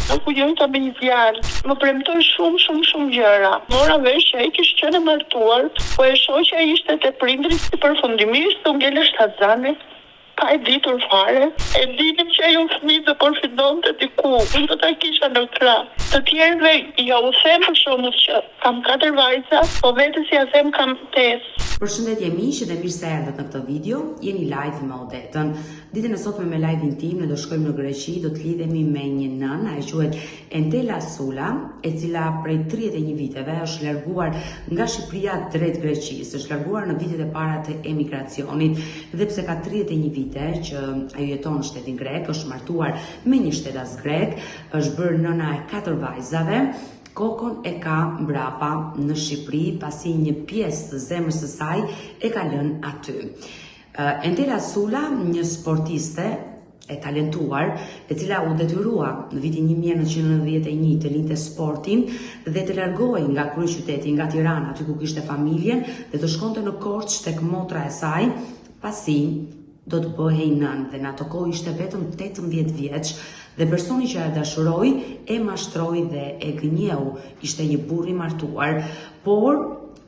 Nuk u jojta me një djalë. Më premtoi shumë gjëra. Mora vesh që ai kishte qenë martuar, po e shoqja ishte te prindrit si përfundimisht u ngele shtatzane. Pa e ditur fare. E dinim që ajo fëmijë do përfitonte diku. Unë do ta kisha në krah. Të tjerëve ja u them për shembull që kam 4 vajza, po vetes ja them kam 5. Përshëndetje miq dhe mirë se erdhët në këtë video. Jeni live me Odetën. Ditën e sotme me live-in tim ne do shkojmë në Greqi, do të lidhemi me një nën, ajo quhet Entela Sula, e cila prej 31 viteve është larguar nga Shqipëria drejt Greqisë, është larguar në vitet e para të emigracionit, dhe pse ka 31 vite që ajo jeton në shtetin grek, është martuar me një shtetas grek, është bërë nëna e 4 vajzave. Kokon e ka mbrapa në Shqipëri, pasi një pjesë të zemrës së saj e ka lënë aty. Entela Sula, një sportiste e talentuar, e cila u detyrua në vitin 1991 të linte sportin dhe të largohej nga kryeqyteti, nga Tirana, aty ku kishte familjen, dhe të shkonte në Korçë tek motra e saj, pasi do të bëhej nën, dhe në ato kohë ishte vetëm 18 vjeç, dhe personi që e dashuroi e mashtroi dhe e gënjeu. Ishte një burr i martuar, por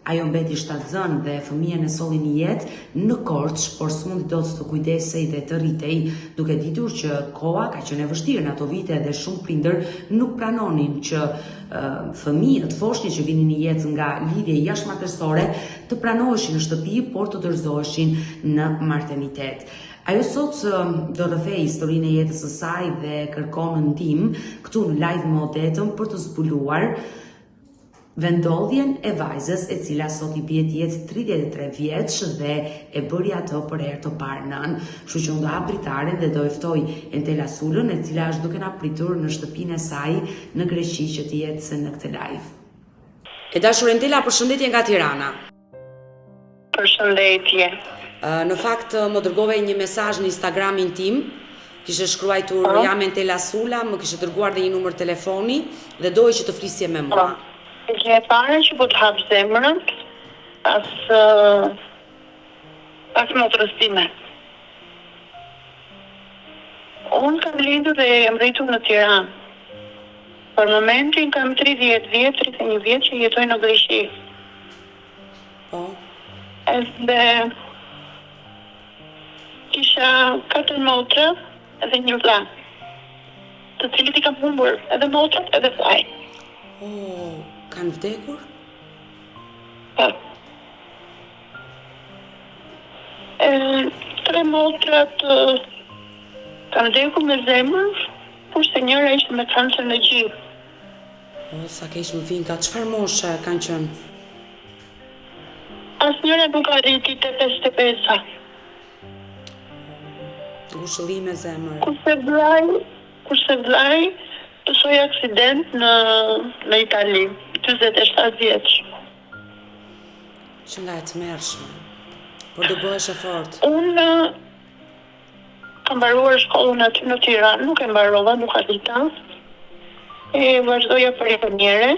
ajo mbeti shtatzën dhe fëmijën e solli në jetë në Korçë, por s'mundi dot të kujdesej dhe të rritej, duke ditur që koha ka qenë e vështirë në ato vite dhe shumë prindër nuk pranonin që fëmijët, foshnjë që vinin në jetë nga lidhje jashtëmartësore, të pranoheshin në shtëpi, por të dorëzoheshin në martenitet. Ajo sot do rrëfej historinë e jetës së saj dhe kërkon ndihmë këtu në live me Odetën për të zbuluar vendodhjen e vajzës e cila sot i bie të jetë 33 vjeç dhe e bëri ato për herë të parë nën. Kështu që unë do hap dritaren dhe do e ftoj Entela Sulën, e cila është duke na pritur në shtëpinë e saj në Greqi që të jetë në këtë live. E dashur Entela, përshëndetje nga Tirana. Përshëndetje. Në fakt më dërgove një mesazh në Instagramin tim, kishe shkruar jam Entela Sula, më kishe dërguar dhe një numër telefoni dhe doja që të flisje me mua. Gjë e para që po të hap zemrën pas motrës time. Unë kam lindur dhe jam rritur në Tiranë. Për momentin kam 31 vjet që jetoj në Greqi. Po. Dhe kisha 4 motra edhe një vlla, të cilët i kam humbur edhe motrat edhe vllai. Kanë vdekur? Po. 3 motrat kanë vdekur me zemër, kurse njëra ishte me kancer në gjip. Sa keq më vjen, ka çfarë moshe kanë qenë? Asnjëra nuk arriti te 55-a. Ngushëllime zemër. Kurse vllai pësoi aksident në Itali, 47 vjeç. Që nga e tmerrshme. Por do bëhesh e fortë. Unë kam mbaruar shkollën aty në Tiranë, nuk e mbarova, nuk arrita. E vazhdoja për inxhiniere.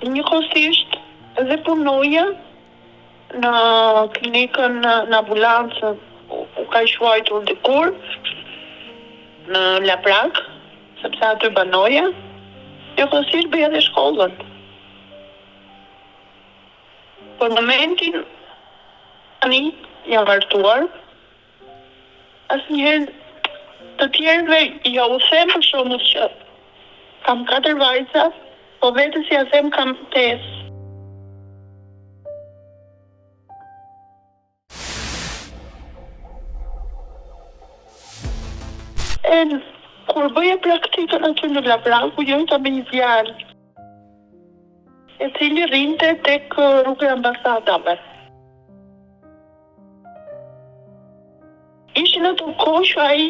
Njëkohësisht edhe punoja në klinikën në ambulancë, u ka shuajtur dikur në Laprak, sepse aty banoja. Njëkohësisht bëja dhe shkollën. Për momentin tani jam martuar. Asnjëherë të tjerëve ja u them për shembull që kam 4 vajza, po vetes ja them kam 5. Kur bëja praktikën aty në Laprak, u jojta me një djalë, e cili rrinte tek rruga e ambasadave. Ishin ato kohë që ai,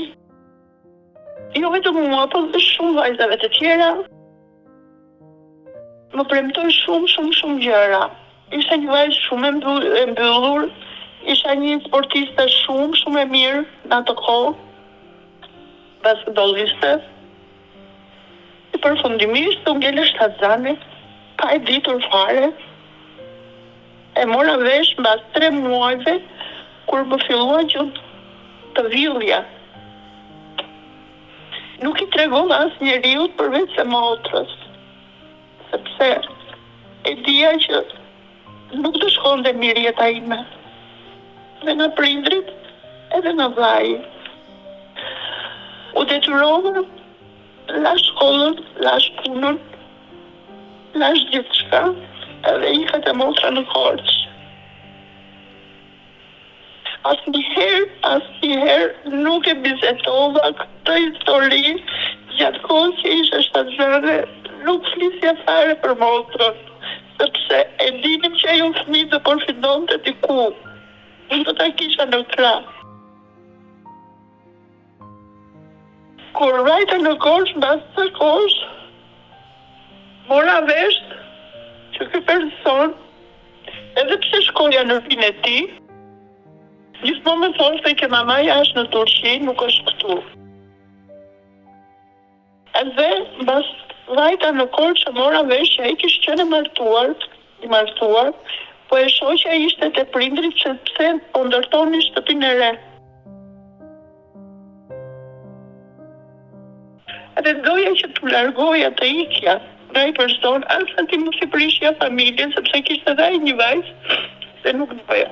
jo vetëm mua, por dhe shumë vajzave të tjera, më premtoi shumë gjëra. Ishte një vajzë shumë e mbyllur, isha një sportiste shumë e mirë në ato kohë, basketballiste. I përfundimisht u ngele shtatzane, pa e ditur fare. E mora vesh mbas 3 muajve, kur më fillua që të villja. nuk i tregova as njeriut përveç se motrës, sepse e dija që nuk të shkonte mirë jeta ime, dhe nga prindrit edhe nga vllai. U detyrova, lash shkollën, lash punën, lash gjithçka, edhe ika te motra në Korçë. Asnjëherë nuk e bizetova këtë histori gjatë kohës që ishe shtatzëne, nuk flisja fare për motrën, sepse e dinim që ajo fëmijë do përfitonte diku, unë do ta kisha në krah. Kur vajta në Korçë, mbas së kohës, mora vesh që ky person, edhe pse shkoja në rinë e tij, gjithmonë më thoshte që mamaja është në Turqi, nuk është këtu. Edhe mbas vajta në Korçë mora vesh që ai kishte qenë i martuar, po e shoqja ishte te prindrit sepse po ndërtonin shtëpinë e re. Edhe doja që të largoja të ikja nga ai person, as ti mos i prishja familjen, sepse kishte edhe ai një vajzë, se nuk doja.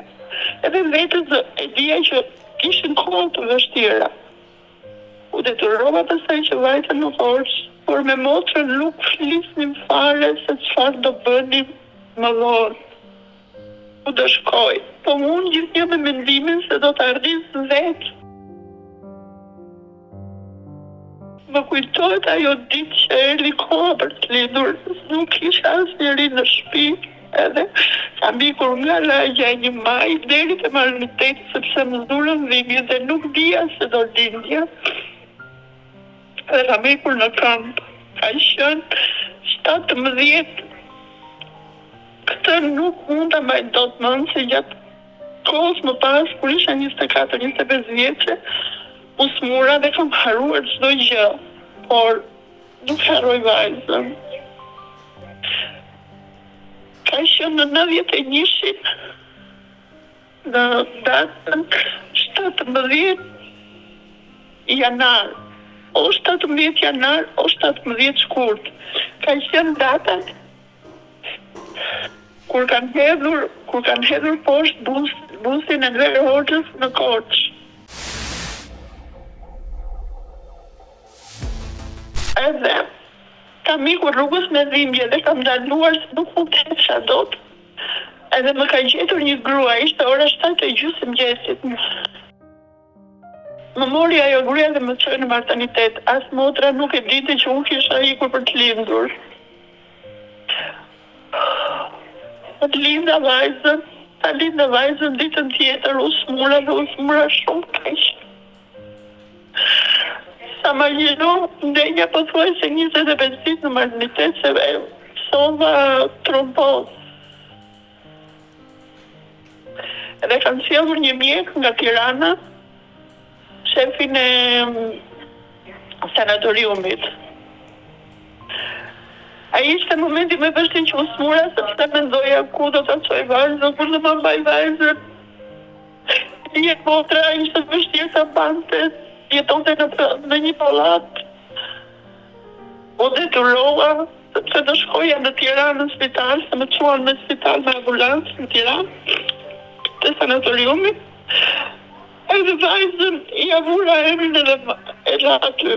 Edhe vetës e dija që kishin kohë të vështira. U detyrova pastaj që vajta në Korçë, por me motrën nuk flisnim fare se çfarë do bënim më vonë. Ku do shkoj? Po unë gjithnjë me mendimin se do të arris vetë. Më kujtohet ajo ditë që erdhi koha për të lindur, nuk kisha asnjëri në shtëpi, edhe kam ikur nga lagja e 1 maj deri te marrëviteti sepse më dhurën dhimbje dhe nuk dija se do lindja. Dhe kam ikur në kamp. Ka qenë 17. Këtë nuk mund ta mbaj dot mend se gjatë kohës më pas, kur isha 24-25 vjeçe, u smura dhe kam haruar çdo gjë, por nuk harroj vajzën. Ka qenë në 91-shin, në datën 17 janar, o 17 janar, o 17 shkurt. Ka qenë data kur kanë hedhur poshtë busin e Enver Hoxhës në Korçë. Edhe kam ikur rrugës me dhimbje dhe kam ndaluar se nuk mund të ecja dot. Edhe më ka gjetur një grua, ishte ora 7:30 mëngjesit. Më mori ajo gruaja dhe më çoi në martanitet. As motra nuk e dinte që unë kisha ikur për të lindur. Të linda vajzën ditën tjetër, u smura shumë keq. Sa më gjenu, ndenja po thuaj se 25 ditë në martanitet se sova tromboz. Edhe kanë sjellur një mjek nga Tirana, shefin e sanatoriumit. Ai ishte momenti më vështirë që u smura, sepse mendoja ku do ta çoj vajzën, kur do ta mbaj vajzën. Një motra ishte vështirë ta bante, jetonte në një pallat. U detyrova, sepse do shkoja në Tiranë në spital, se më çuan në spital me ambulancë në Tiranë, te sanatoriumi. Edhe vajzën i avura emrin edhe aty.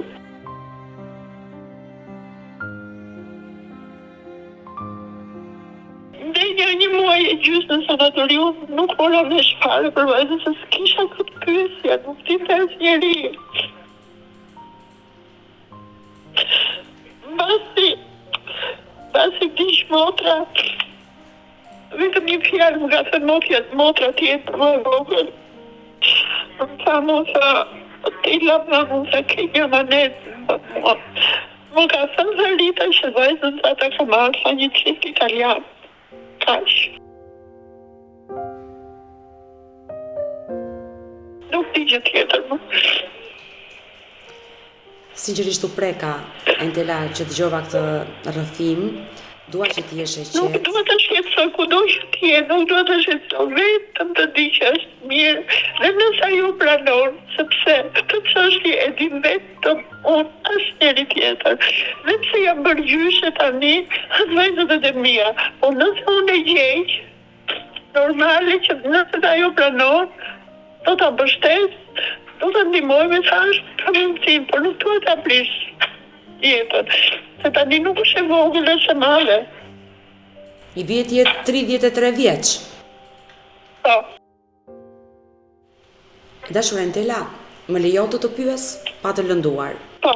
Ndenja 1 muaj e gjysmë në sanatorium, nuk mora vesh fare për vajzën, se s'kisha këtë pyetje, nuk dinte asnjëri. Mbasi dish motra, vetëm një fjalë më ka thënë motra tjetër më e vogël. Më tha motra, ti lavna mund të ke një manet. Më ka thënë Zarita që vajzën ata ka marrë sa një çift italian. Kaq. Nuk di gjë tjetër më. Sinqerisht u preka, Entela, që dëgjova këtë rrëfim, dua që ti jesh e qetë. Nuk dua të shqetësoj kudo që ti je, nuk dua të shqetësoj, vetëm të di që është mirë, dhe nëse ajo pranon, sepse këtë çështje e di vetëm unë, as njëri tjetër. Dhe pse jam bërë gjyshe tani, vajzat e mia. Po nëse unë e gjej, normale që nëse ajo pranon, do ta mbështes, do ta ndihmoj me thash, ka mundësi, por nuk duhet ta prish jetën. Se tani nuk është e vogël, është e madhe. I vjet jetë 33 vjeç. Po. Dashur Entela, më lejo të pyes pa të lënduar. Po.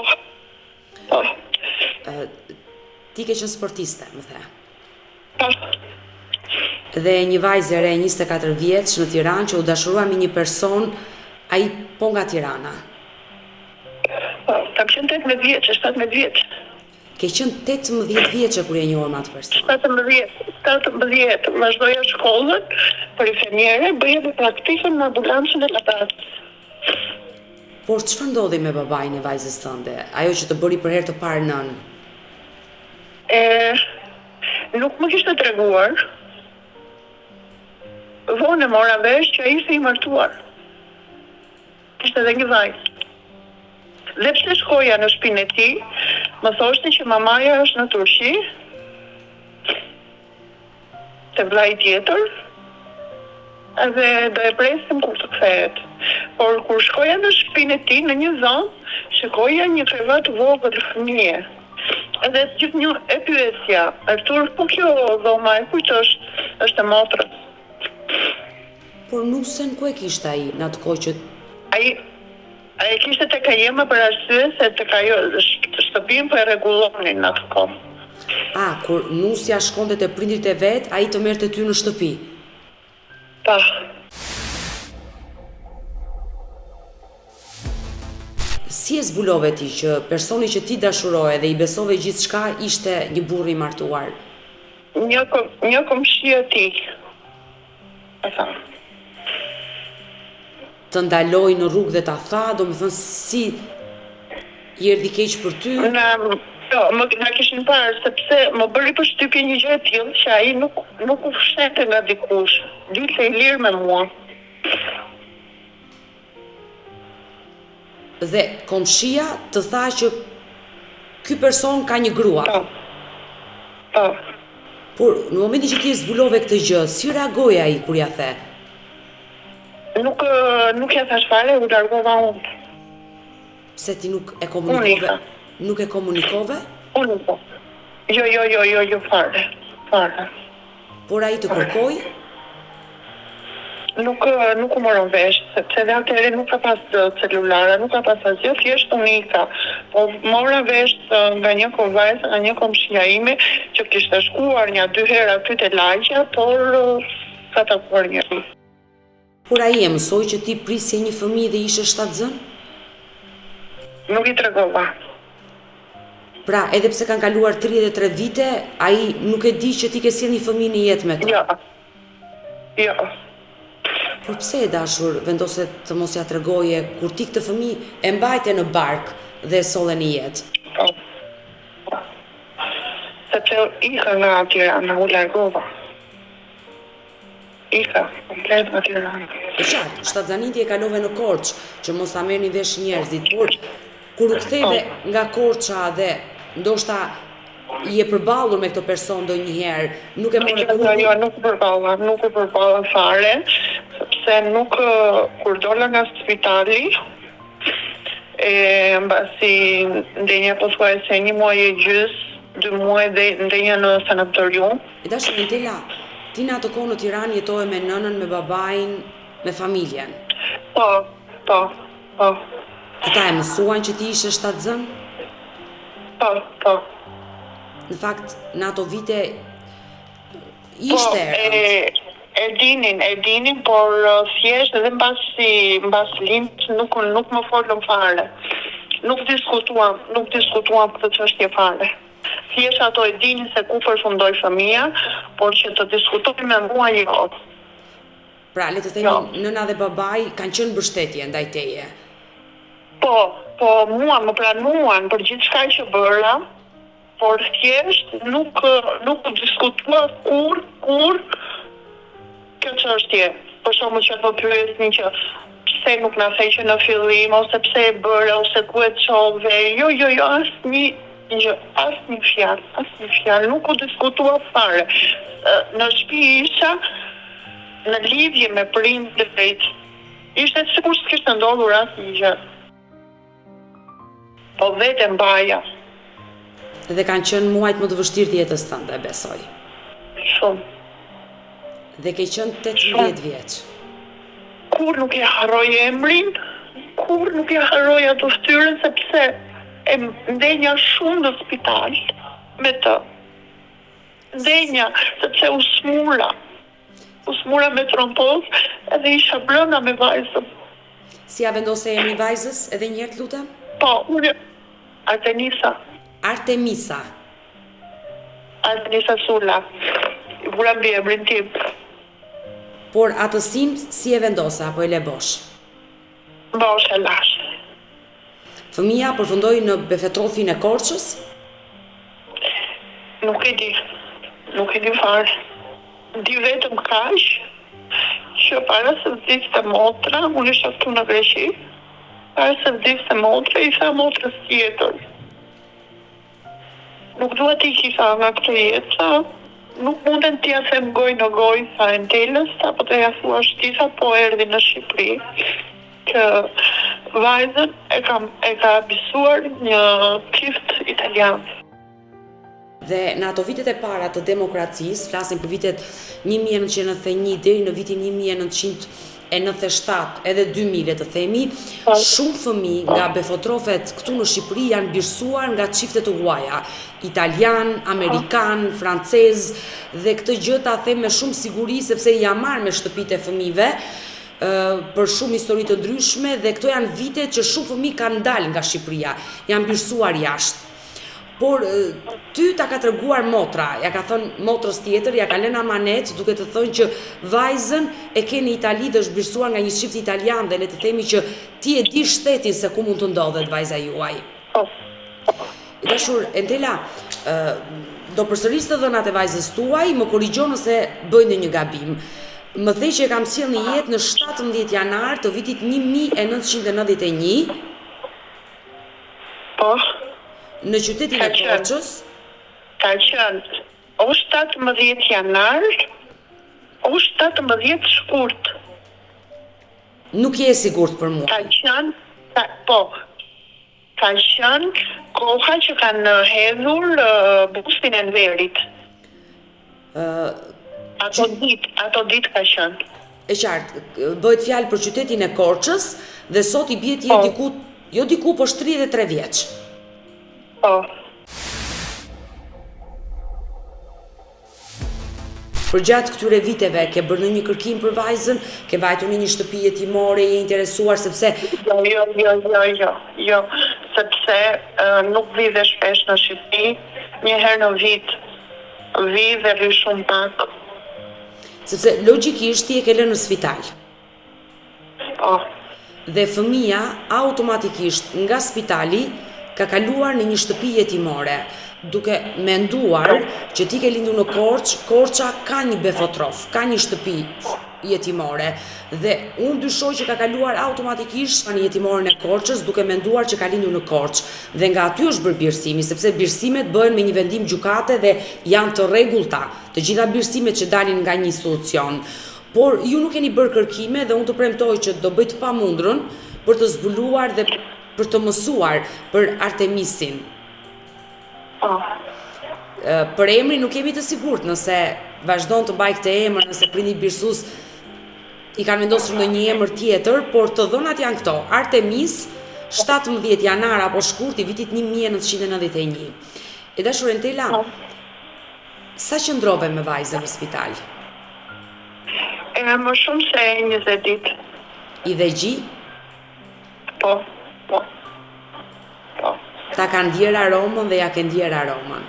Po. Ti ke qenë sportiste, më the. Po. Dhe një vajzë e re 24 vjeç në Tiranë që u dashurua me një person, ai po nga Tirana. Po, kam qenë 18 vjeç, 17 vjeç. Ke qenë 18 vjeçë kur e njohur me atë person. 17, vazhdoja shkollën për inxhiniere, bëja dhe praktikën në ambulancën e Latasë. Por çfarë ndodhi me babain e vajzës tënde? Ajo që të bëri për herë të parë nën? Nuk më kishte treguar. Vonë mora vesh që ai ishte i martuar. Kishte edhe një vajzë. Dhe pse shkoja në shtëpinë e tij, më thoshte që mamaja është në Turqi, te vllai tjetër, edhe do e presim kur të kthehet. Por kur shkoja në shtëpinë e tij në një zonë, shikoja një krevat vogël fëmijë. Edhe gjithnjë e pyesja, Artur, po kjo dhoma e kujt është e motrës? Por nusen ku e kishte ai në atë kohë që Ai kishte tek ajema për arsye se tek ajo shtëpinë po e rregullonin në atë kohë. Kur nusja shkonte te prindrit e vet, ai të merrte ty në shtëpi. Po. Si e zbulove ti që personi që ti dashuroje dhe i besove gjithçka ishte një burr i martuar? Një komshi e tij. Të ndaloj në rrugë dhe ta tha, do më thënë si i erdhi keq për ty? Më kishin parë, sepse më bëri përshtypje një gjë e tillë që ai nuk u fshente nga dikush. Dilte i lirë me mua. Dhe komshia të tha që ky person ka një grua. Po. Por në momentin që ti e zbulove këtë gjë, si reagoi ai kur ja the? Nuk ja thash fare, u largova unë. Pse ti nuk e komunikove? Nuk e komunikove? Unë po. Jo, fare. Por ai të kërkoi? Nuk u morën vesh, sepse dhe atëherë nuk ka pas celulara, nuk ka pas asgjë, thjesht unika. Po mora vesh nga një vajzë, nga një komshia ime, që kishte shkuar 1-2 herë aty te lagja, por sa takuar njëri. Por ai e mësoi që ti prisje një fëmijë dhe ishe shtatzën? Nuk i tregova. Pra, edhe pse kanë kaluar 33 vite, ai nuk e di që ti ke sjellë një fëmijë në jetë me të? Jo. Por pse e dashur vendose të mos ja tregoje kur ti këtë fëmijë e mbajte në bark dhe e solle në jetë? Po. Sepse ika nga Tirana, u largova. Ika, komplet nga Tirana. E qartë, shtatzaniti e kalove në Korçë, që mos ta merrnin vesh njerëzit, por kur u ktheve nga Korça dhe ndoshta i e përballur me këtë person ndonjëherë, nuk e morë kur... Jo, nuk e përballa fare, sepse kur dola nga spitali, mbasi ndenja po thuaj se 1 muaj e gjys, 2 muaj dhe ndenja në sanatorium. E dashur Entela, ti në atë kohë në Tiranë jetoje me nënën, me babain, me familjen? Po. Ata e mësuan që ti ishe shtatzën? Po. Në fakt, në ato vite ishte e dinin, por thjesht edhe mbas lind nuk më folën fare. Nuk diskutuam këtë çështje fare. Thjesht ato e dinin se ku përfundoi fëmia, por që të diskutojnë me mua jo. Pra, le të themi, nëna dhe babai kanë qenë mbështetje ndaj teje. Po, mua më pranuan për gjithçka që bëra, por thjesht nuk diskutua kur kjo çështje. Për shkakun që do pyesnin që pse nuk na theqe në fillim, ose pse e bëre, ose ku e çove. Jo, asnjë fjalë, nuk u diskutua fare. Në shtëpi isha në lidhje me prindërit. Ishte sikur s'kishte ndodhur asnjë gjë. Po vete mbaja. Dhe kanë qenë muajt më të vështirë të jetës tënde, besoj. Shumë. Dhe ke qenë 18 vjeç. Kur nuk e harroj emrin, kur nuk e harroj ato ftyrën, sepse e ndenja shumë në spital me të. Ndenja, sepse u smura me tromboz, edhe isha brenda me vajzën. Si ja vendose emri vajzës, edhe një herë të lutem? Po, unë Artemisa Sula. I vura mbi emrin tim. Por atësin si e vendosa, apo e le bosh? Bosh e lash. Fëmia përfundoi në befetrofin e Korçës? Nuk e di fare. Di vetëm kaq që para se vdiste motra, unë isha këtu në Greqi, para se vdiste motra, i tha motrës tjetër. Nuk dua t'i kisha nga këtë jetë, nuk munden t'ja them gojë në gojë, sa e ndelës, apo të ja thua shtisa, po erdhi në Shqipëri, që vajzën e ka abisuar një çift italian. Dhe në ato vitet e para të demokracisë, flasim për vitet 1991 deri në vitin 1997, edhe 2000 le të themi, shumë fëmijë nga befotrofet këtu në Shqipëri janë birsuar nga çifte të huaja, italian, amerikan, francez, dhe këtë gjë ta them me shumë siguri sepse jam marrë me shtëpitë e fëmijëve për shumë histori të ndryshme, dhe këto janë vite që shumë fëmijë kanë dalë nga Shqipëria, janë birsuar jashtë. Por ty ta ka treguar motra, ja ka thënë motrës tjetër, ja ka lënë amanet, duke të thënë që vajzën e ke në Itali dhe është birsuar nga një çift italian, dhe le të themi që ti e di shtetin se ku mund të ndodhet vajza juaj. Dashur Entela, do përsëris të dhënat e vajzës tuaj, më korrigjo nëse bëj ndonjë gabim. Më thej që e kam sjellë në jetë në 17 janar të vitit 1991. Po. Në qytetin e Korçës. Ka qenë o 17 janar, o 17 shkurt. Nuk je e sigurt për mua. Ka qenë koha që kanë hedhur bustin e Enverit. Ato dit ka qenë. E qartë, bëhet fjalë për qytetin e Korçës, dhe sot i bie ti diku po 33 vjeç. Po. Për gjatë këtyre viteve ke bërë një kërkim për vajzën, ke vajtur në një shtëpi jetimore, je interesuar sepse Jo, sepse nuk vi dhe shpesh në Shqipëri, një herë në vit vi dhe rri shumë pak. Sepse logjikisht ti e ke lënë në spital. Po. Dhe fëmia automatikisht nga spitali ka kaluar në një shtëpi jetimore, duke menduar që ti ke lindur në Korçë, Korça ka një befotrof, ka një shtëpi jetimore, dhe unë dyshoj që ka kaluar automatikisht në jetimoren e Korçës, duke menduar që ka lindur në Korçë, dhe nga aty është bërë birësimi, sepse birësimet bëhen me një vendim gjykate dhe janë të rregullta, të gjitha birësimet që dalin nga një institucion. Por ju nuk keni bërë kërkime, dhe unë të premtoj që do bëj të pamundrën për të zbuluar dhe për të mësuar për Artemisin. Për emrin nuk jemi të sigurt nëse vazhdon të mbaj këtë emër, nëse prindi birsus i kanë vendosur ndonjë emër tjetër, por të dhënat janë këto: Artemis, 17 janar apo shkurt i vitit 1991. E dashur Entela, sa qëndrove me vajzën në spital? Më shumë se 20 ditë. I dhe gji? Po. Ta ka ndjer aromën dhe ja ke ndjer aromën?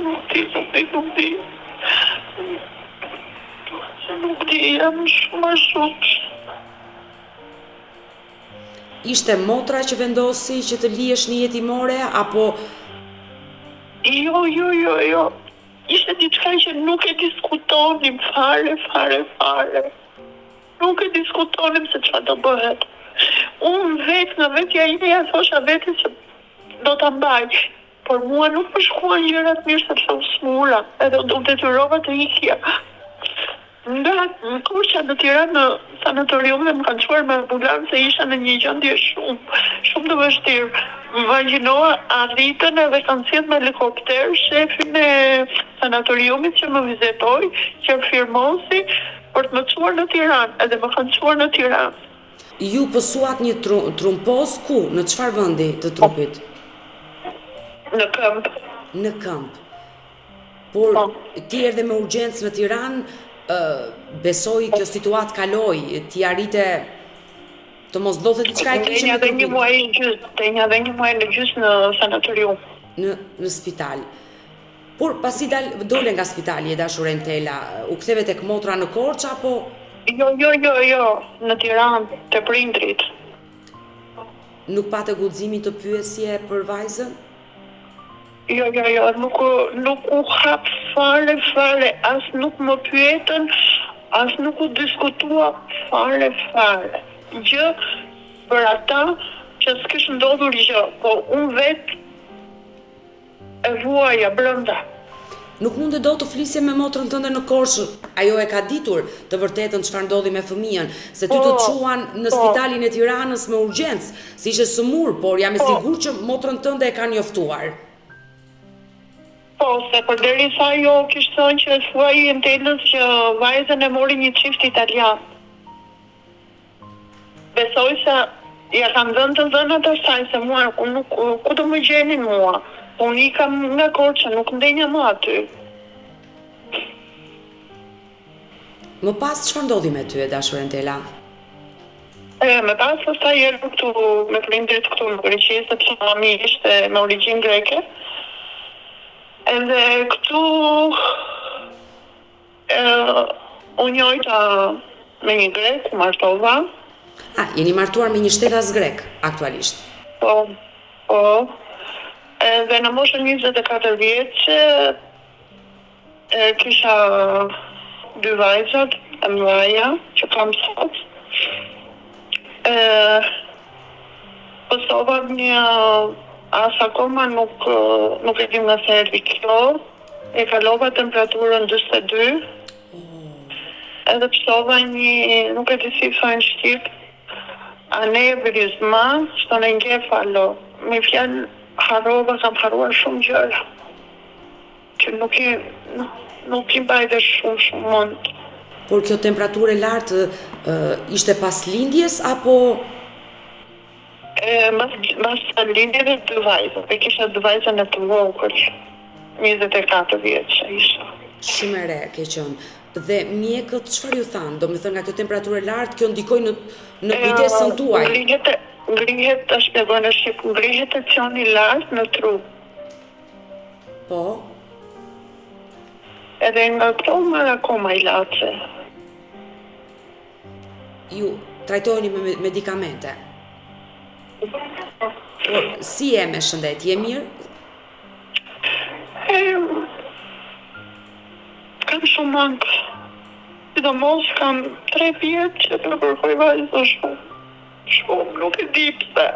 Nuk di, jam shumë. Ishte motra që vendosi që të lihesh në jetimore, apo? Jo. Ishte diçka që nuk e diskutonim fare. nuk e diskutonim se çfarë do bëhet. Unë vetë nga vetja ime ja thosha vetes që do ta mbaj, por mua nuk më shkuan gjërat mirë sepse u smura, edhe u detyrova të ikja. Nga Korça në Tiranë në sanatoriume më kanë çuar me ambulancë, isha në një gjendje shumë të vështirë. Imagjinoa, arritën edhe kanë sjellë me helikopter shefin e sanatoriumit që më vizitoi, që firmosi për të më çuar në Tiranë, edhe më kanë çuar në Tiranë. Ju pësuat një trumpoz ku? Në çfarë vendi të trupit? Në këmbë. Në këmbë. Por ti erdhe me urgjencë në Tiranë, besoj kjo situatë kaloi, ti arrite të mos ndodhte diçka e keqe me trupin. Denja dhe një muaj në gjysmë në sanatorium. Në spital. Por pasi dole nga spitali e dashur Entela, u ktheve tek motra në Korçë apo? Jo, në Tiranë, te prindrit. Nuk pate guximin të pyesje për vajzën? Jo, nuk u hap fare, as nuk më pyetën, as nuk u diskutua fare. Gjë për ata që s'kish ndodhur gjë, po unë vetë e vuaja brenda. Nuk munde do të flisje me motrën tënde në Korçë, ajo e ka ditur të vërtetën çfarë ndodhi me fëmijën, se ty të çuan në spitalin e Tiranës me urgjencë, si ishe sëmur, por jam e sigurt që motrën tënde e ka njoftuar. Po, se përderisa ajo kishte thënë që thuaj Entelës që vajzën e mori një çift italian. Besoj se ja kanë dhënë të dhënat e saj, se mua ku do më gjenin mua. Unë i kam nga Korça, nuk ndenja më aty. Më pas çfarë ndodhi me ty e dashur Entela? Me pas pastaj erdhi këtu me prindrit këtu në Greqi, sepse mami ishte me origjinë greke. Edhe këtu unë njojta me një grek, martova. Jeni martuar me një shtetas grek, aktualisht? Po. Edhe në moshën 24 vjeçë kisha 2 vajzat e mëdha që kam sot. Pësova një as akoma nuk e dim nga se erdhi kjo. E kalova temperaturën 42. Edhe pësova një, nuk e di si thojnë shqip, anevrizma, shton encefalo. Me fjalë kam haruar shumë gjëra që nuk i mbaj dhe shumë mund. Por kjo temperaturë e lartë ishte pas lindjes apo? Mas lindjeve 2 vajzë, e kisha 2 vajzën e të vogël, 24 vjeçë isha. Shumë e re ke qenë. Dhe mjekët çfarë ju thanë? Do të thënë nga kjo temperaturë e lartë, kjo ndikoi në kujdesën tuaj. Ngrihet, ta shpjegoj në shqip, ngrihet tensioni lart në trup. Po. Edhe nga këto marr akoma ilaçe. Ju trajtoheni me medikamente? Por si je me shëndet? Je mirë? Kam shumë mangë. Sidomos kam 3 vjetë që të kërkoj vajzë shumë. Nuk e di pse.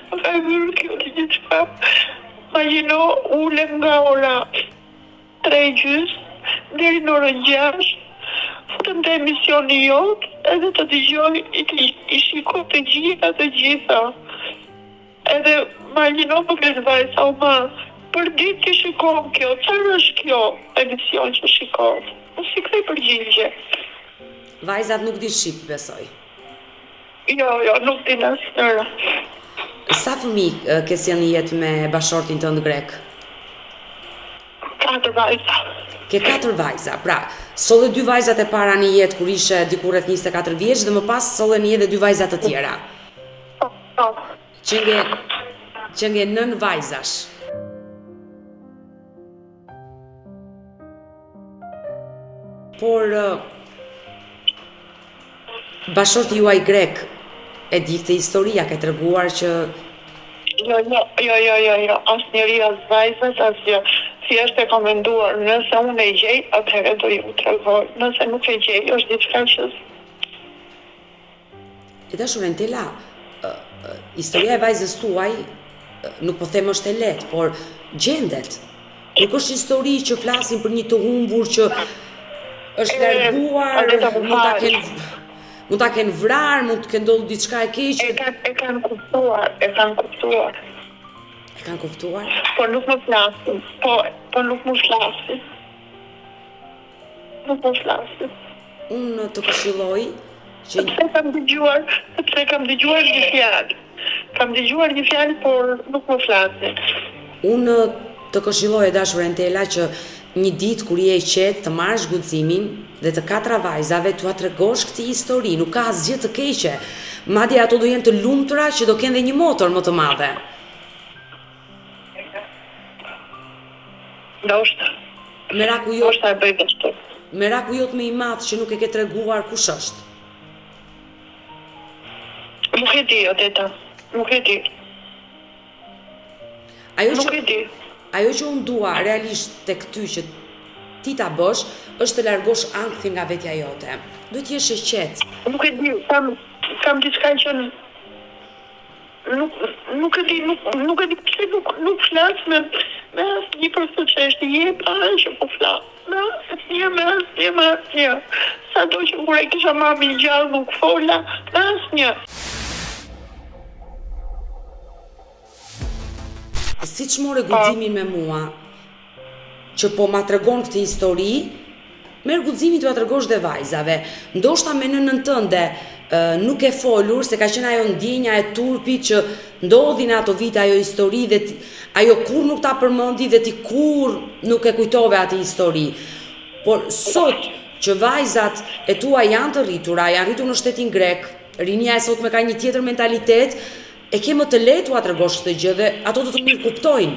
Më ka vërë kjo të gjithka. Imagjino, ulem nga ora 3:30 deri në orën 6. Futëm të emisioni jotë, edhe të dëgjoj, i shiko të gjitha. Edhe imagjino më këtë vajsa u ma, për ditë të shikon kjo, çfarë është kjo emision që shikon? Unë si kthej përgjigje. Vajzat nuk di shqip, besoj. Jo, nuk di asnjëra. Sa fëmijë ke sjellë në jetë me bashortin tënd grek? 4 vajza. Ke 4 vajza, pra, solle 2 vajzat e para në jetë kur ishe diku rreth 24 vjeç dhe më pas sollen edhe 2 vajza të tjera. Po. Që nge 9 vajzash. Por bashorti juaj grek e di këtë historia, ke treguar që... Jo, asnjëri as vajzat, asgjë. Thjesht e kam menduar, nëse unë e gjej, atëherë do ju tregoj. Nëse nuk e gjej, është diçka që E dashur Entela, historia e vajzës tuaj nuk po them është e lehtë, por gjendet. Nuk është histori që flasin për një të humbur që është larguar, mund ta kenë vrarë, mund të kenë ndodhur diçka e keqe. E kanë kuptuar. E kanë kuptuar? Po nuk më flasin. Po nuk më flasin. Nuk më flasin. Unë të këshilloj që sepse kam dëgjuar një fjalë. Kam dëgjuar një fjalë, por nuk më flasin. Unë të këshilloj, e dashur Entela, që një ditë kur je e qetë të marrësh guximin dhe të 4 vajzave t'ua tregosh këtë histori, nuk ka asgjë të keqe. Madje ato do jenë të lumtura që do kenë dhe një motor më të madhe. Ndoshta. Ndoshta e bëj kështu. Meraku jot më i madh që nuk e ke treguar kush është. Nuk e di, Odeta. Nuk e di. Ajo që unë dua realisht tek ty që ti ta bësh, është të largosh ankthin nga vetja jote. Duhet jesh e qetë. Nuk e di, kam diçka që nuk e di pse nuk flas me asnjë për këtë çështje. Je pa që po flas. Me asnjë. Sado që kur e kisha mamin gjallë nuk fola, me asnjë. Siç more guximin me mua, që po ma tregon këtë histori, merr guximin t'ua tregosh dhe vajzave. Ndoshta me nënën tënde nuk e folur, se ka qenë ajo ndjenja e turpit që ndodhi në ato vite ajo histori dhe ajo kur nuk ta përmendi dhe ti kur nuk e kujtove atë histori. Por sot që vajzat e tua janë të rritura, janë rritur në shtetin grek, rinia e sotme ka një tjetër mentalitet, e ke më të lehtë t'ua tregosh këtë gjë dhe ato do të mirë kuptojnë.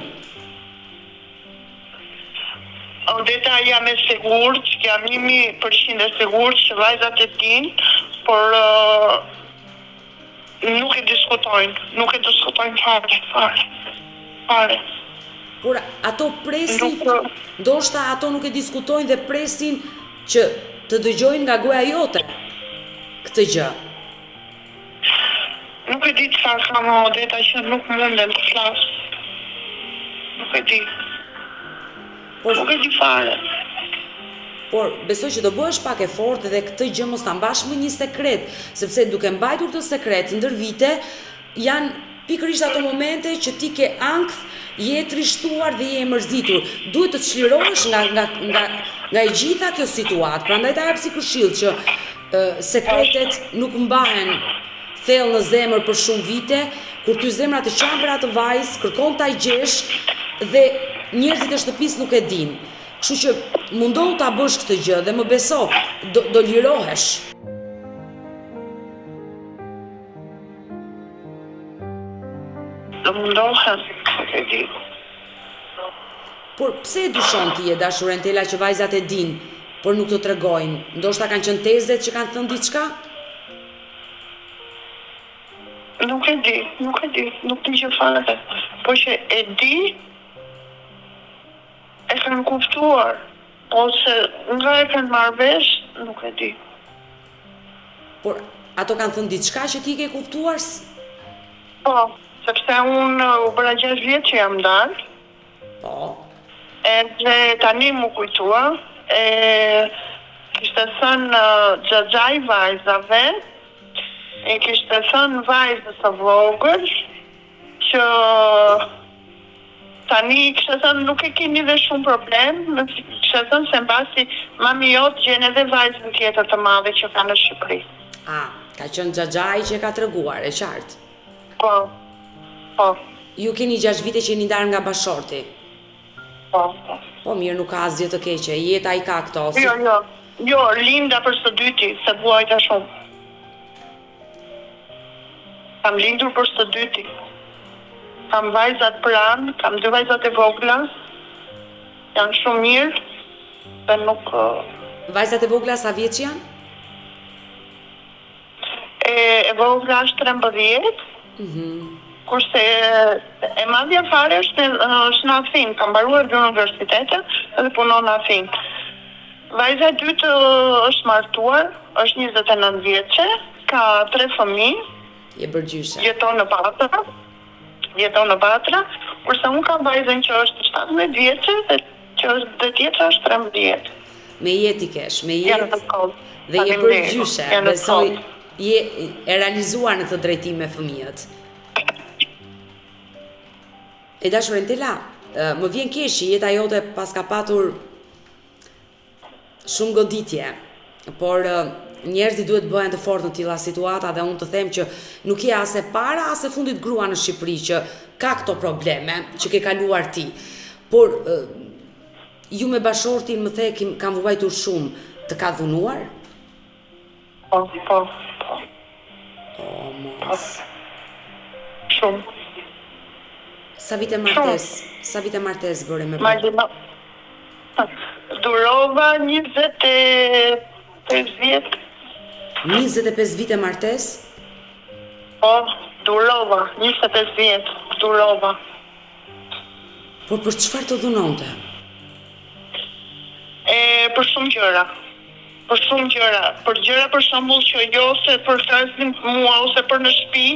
Odeta, jam e sigurt, jam 100% e sigurt që vajzat e din, por nuk e diskutojnë fare. Por ato presin, ndoshta ato nuk e diskutojnë dhe presin që të dëgjojnë nga goja jote këtë gjë. Nuk e di çfarë kam, Odeta, që nuk mundem të flas. Nuk e di. Nuk e di fare. Por besoj që do bëhesh pak e fortë dhe këtë gjë mos ta mbash më një sekret, sepse duke mbajtur këtë sekret ndër vite, janë pikërisht ato momente që ti ke ankth, je trishtuar dhe je mërzitur. Duhet të çlirohesh nga e gjitha kjo situatë. Prandaj ta jap si këshill që sekretet nuk mbahen thellë në zemër për shumë vite, kur ty zemra të qan për atë vajzë, kërkon ta gjesh dhe njerëzit e shtëpisë nuk e dinë. Kështu që mundohu ta bësh këtë gjë dhe më beso, do lirohesh. Do mundohem, nuk e di. Por pse e dyshon ti, e dashur Entela, që vajzat e dinë, por nuk të tregojnë? Ndoshta kanë qenë tezet që kanë thënë diçka? Nuk e di, nuk di që fare. Po që e di, e kanë kuptuar, ose nga e kanë marrë vesh, nuk e di. Por ato kanë thënë diçka që ti ke kuptuar? Po, sepse unë u bëra 6 vjet që jam dalë. Po. Edhe tani mu kujtua, kishte thënë xhaxhai vajzave, e kishte thënë vajzës së vogël që tani kishte thënë nuk e keni dhe shumë problem, kishte thënë se mbasi mami jot gjen edhe vajzën tjetër të madhe që ka në Shqipëri. Ka qenë xhaxhai që e ka treguar, e qartë. Po. Ju keni 6 vite që jeni ndarë nga bashorti. Po. Po mirë, nuk ka asgjë të keqe, jeta i ka këto. Jo, linda për së dyti, se vuajta shumë. Kam lindur për së dyti. Kam vajzat pranë, kam 2 vajzat e vogla, janë shumë mirë, dhe nuk... Vajzat e vogla sa vjeç janë? E vogla është 13, kurse e madhja fare është në Athinë, kam mbaruar 2 universitete dhe punon në Athinë. Vajza e dytë është martuar, është 29 vjeçe, ka 3 fëmijë, Je bërgjyshe. jeton në Batra, kurse unë kam vajzën që është 17 vjeçe dhe që është dhe tjetra është 13. Me jetë i kesh, me Janë jetë të kohë. dhe je bërgjyshe. Besoj je e realizuar në këtë drejtim me fëmijët. E dashur Entela, më vjen keq që jeta jote pas ka patur shumë goditje, por njerëzit duhet bëhen të fortë në tilla situata dhe unë të them që nuk je as e para as e fundit grua në Shqipëri që ka këto probleme që ke kaluar ti. Por ju me bashortin më the kam vuajtur shumë, të ka dhunuar? Po. Mos. Shumë. Sa vite martes bëre me Durova 25 vjet. 25 vite martes? Po, durova 25 vjet. Durova. Por për çfarë të dhunonte? Për shumë gjëra. Për gjëra për shembull që jo se përflasin mua ose për në shtëpi,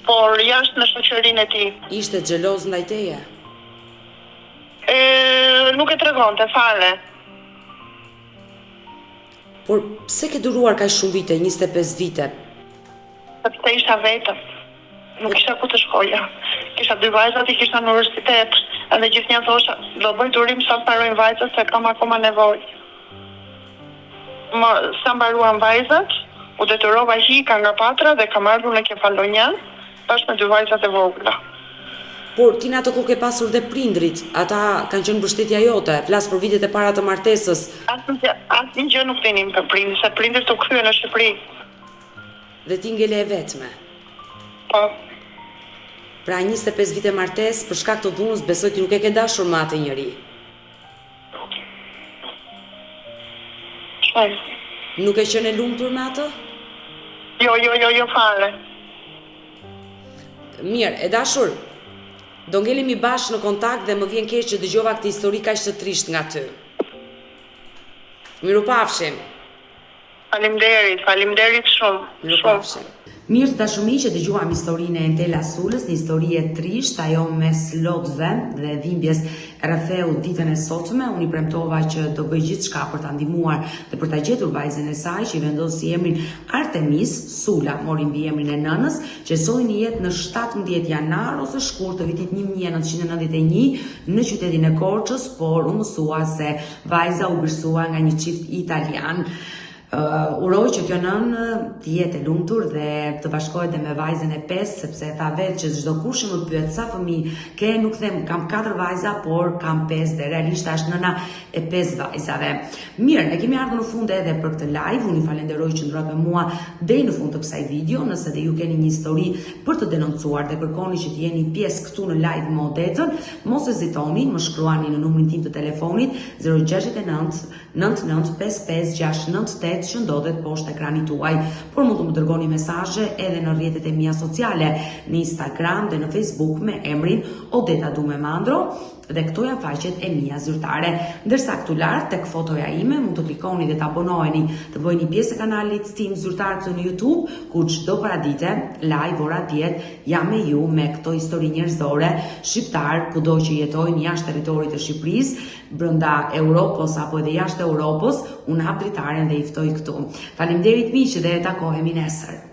por jashtë në shoqërinë e tij. Ishte xheloz ndaj teje? Nuk e tregonte fare. Por pse ke duruar kaq shumë vite, 25 vite? Sepse isha vetëm. Nuk kisha ku të shkoja. Kisha 2 vajzat, i kisha në universitet. Edhe gjithnjë thosha, do bëj durim sa mbarojnë vajzat se kam akoma nevojë. Sa mbaruan vajzat, u detyrova hika nga Patra dhe kam ardhur në Kefalonjan bashkë me 2 vajzat e vogla. Por ti në ato kohë ke pasur dhe prindrit, ata kanë qenë mbështetja jote, flas për vitet e para të martesës. Asnjë gjë nuk dinim për prindrit, se prindrit u kthyen në Shqipëri. Dhe ti ngele e vetme. Po. Pra 25 vite martesë për shkak të dhunës, besoj ti nuk e ke dashur më atë njeri. Nuk e qenë e lumtur me atë? Jo fare. Mirë, e dashur, do ngelemi bashkë në kontakt dhe më vjen keq që dëgjova këtë histori kaq të trisht nga ty. Mirupafshim. Faleminderit shumë. Mirupafshim. Mirë të dashur miq, që dëgjuam historinë e Entela Sulës, një histori e trisht, ajo mes lotëve dhe dhimbjes rretheu ditën e sotme. Unë i premtova që do bëj gjithçka për ta ndihmuar dhe për ta gjetur vajzën e saj që i vendosi emrin Artemis. Sula mori mbiemrin e nënës, që solli në jetë në 17 janar ose shkurt të vitit 1991 në qytetin e Korçës, por u mësua se vajza u bërsua nga një çift italian. Uroj që kjo nënë të jetë e lumtur dhe të bashkohet dhe me vajzën e 5, sepse tha vetë që çdo kush më pyet sa fëmijë ke, nuk them kam 4 vajza, por kam 5 dhe realisht është nëna e 5 vajzave. Mirë, ne kemi ardhur në fund edhe për këtë live. Unë ju falenderoj që ndrohet me mua deri në fund të kësaj video. Nëse dhe ju keni një histori për të denoncuar dhe kërkoni që të jeni pjesë këtu në live më odetën, mos hezitoni, më shkruani në numrin tim të telefonit 069 99 55 698 që ndodhet poshtë ekranit tuaj, por mund të më dërgoni mesazhe edhe në rrjetet e mia sociale, në Instagram dhe në Facebook me emrin Odeta Dume Mandro, dhe këto janë faqet e mia zyrtare. Ndërsa këtu lart tek fotoja ime mund të klikoni dhe të abonoheni, të bëheni pjesë e kanalit tim zyrtar këtu në YouTube, ku çdo paradite live ora 10 jam me ju me këto histori njerëzore, shqiptar kudo që jetojnë jashtë territorit të Shqipërisë, brenda Europës apo edhe jashtë Europës, unë hap dritaren dhe i ftoj këtu. Faleminderit miq dhe takohemi nesër.